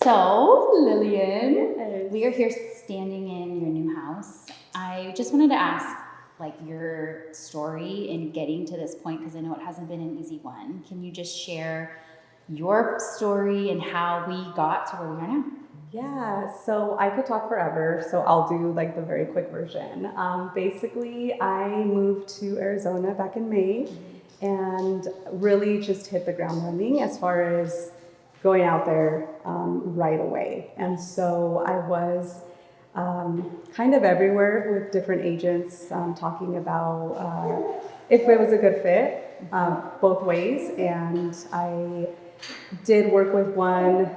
So, Lilian, we are here standing in your new house. I just wanted to ask, like, your story in getting to this point, because I know it hasn't been an easy one. Can you just share your story and how we got to where we are now? Yeah, so I could talk forever, so I'll do like the very quick version. Basically, I moved to Arizona back in May and really just hit the ground running as far as going out there right away. And so I was kind of everywhere with different agents talking about if it was a good fit both ways. And I did work with one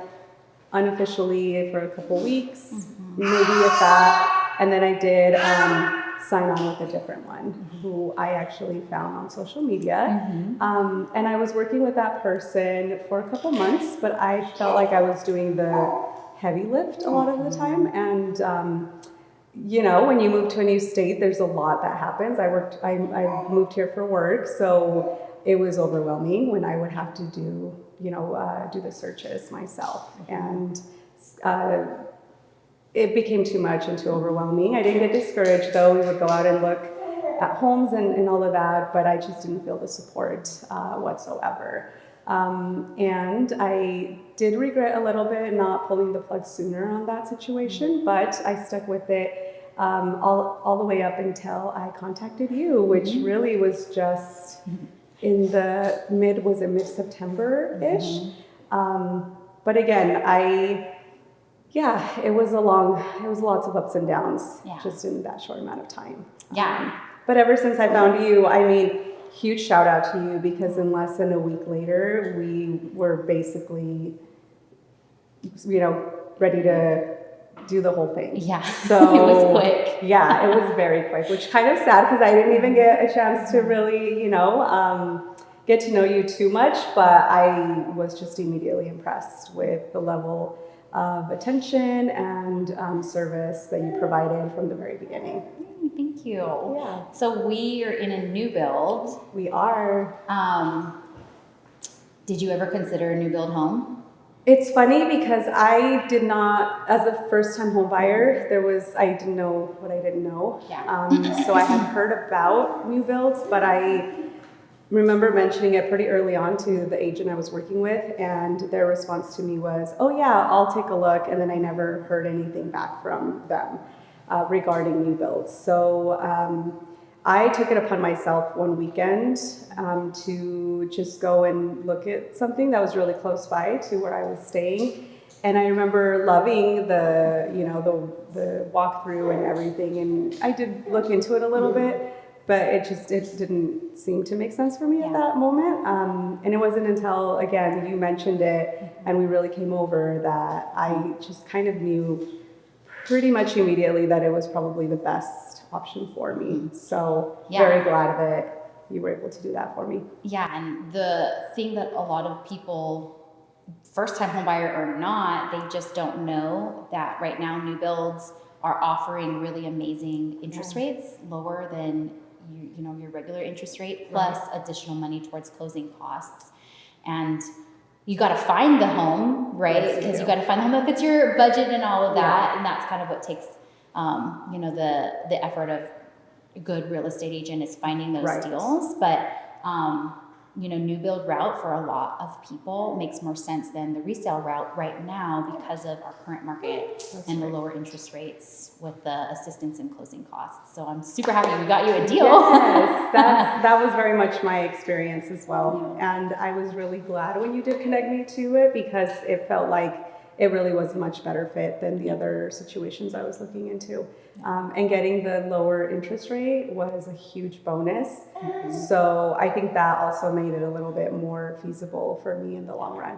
unofficially for a couple weeks, maybe if that, and then I did sign on with a different one who I actually found on social media. And I was working with that person for a couple months, but I felt like I was doing the heavy lift a lot of the time. And you know, when you move to a new state, there's a lot that happens. I moved here for work, so it was overwhelming when I would have to do, do the searches myself. And it became too much and too overwhelming. I didn't get discouraged though. We would go out and look at homes and all of that, but I just didn't feel the support whatsoever. And I did regret a little bit not pulling the plug sooner on that situation, but I stuck with it all the way up until I contacted you, which really was just in the mid-September-ish. But again, it was lots of ups and downs just in that short amount of time. But ever since I found you, I mean, huge shout out to you, because in less than a week later, we were basically, ready to do the whole thing. Yeah, so it was quick. Yeah, it was very quick, which kind of sad because I didn't even get a chance to really, get to know you too much, but I was just immediately impressed with the level of attention and service that you provided from the very beginning. Thank you. Yeah. So we are in a new build. We are. Did you ever consider a new build home? It's funny because I did not, as a first-time home buyer, I didn't know what I didn't know. Yeah. So I had heard about new builds, but I remember mentioning it pretty early on to the agent I was working with, and their response to me was, "Oh yeah, I'll take a look," and then I never heard anything back from them regarding new builds. So I took it upon myself one weekend to just go and look at something that was really close by to where I was staying. And I remember loving the walkthrough and everything. And I did look into it a little bit, but it didn't seem to make sense for me at that moment. And it wasn't until, again, you mentioned it and we really came over that I just kind of knew pretty much immediately that it was probably the best option for me. So very glad that you were able to do that for me. Yeah, and the thing that a lot of people, first-time home buyer or not, they just don't know that right now new builds are offering really amazing interest rates, lower than your regular interest rate, plus additional money towards closing costs. And you got to find the home, right? Because you got to find the home that fits your budget and all of that. And that's kind of what takes, the effort of a good real estate agent is finding those deals. But, new build route for a lot of people makes more sense than the resale route right now because of our current market and the lower interest rates with the assistance in closing costs. So I'm super happy we got you a deal. Yes, that was very much my experience as well. And I was really glad when you did connect me to it, because it felt like it really was a much better fit than the other situations I was looking into. And getting the lower interest rate was a huge bonus. So I think that also made it a little bit more feasible for me in the long run.